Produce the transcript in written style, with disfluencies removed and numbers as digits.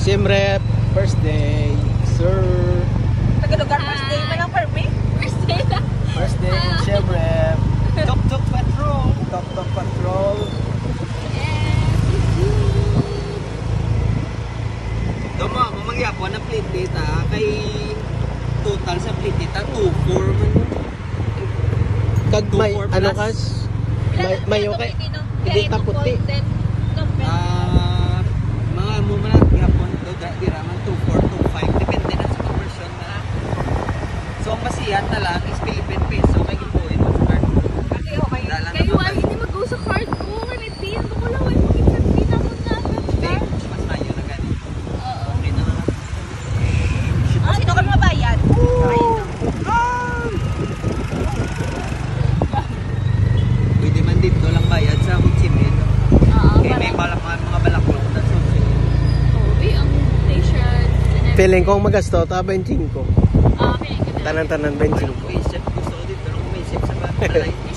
Siem Reap, first day, sir. Tagalugar, first day mo lang, Permi? First day lang. First day in Siem Reap. Tok-tok patrol. Tok-tok patrol. Doon mo, mamangyapo ng plate data. Kay total sa plate data, 2-4 man. Kag may, 2-4 ano plus. kas? May okay. Hindi taputi. Mga mo man ang yapon do di raman 2-4, 2-5 depende na sa conversion na. So ang basihan na lang is Philippine peso kay gibuhin mo sa card. Kasi okay. Kayo ay hindi mag-go sa card ko. Manitin. Ako lang ay mag-insert ako na. Hindi, mas mayo na gani. Oo. Okay na lang. Sino ka mabayad? Pwede man dito lang bayad sa Mutsimid. Kaya may mga balaklok na susi. Ang t-shirt. Feeling ko magasto, ta 25. Feeling ko. Tanan-tanan 25. May chef gusto ko dito. May chef sa balay.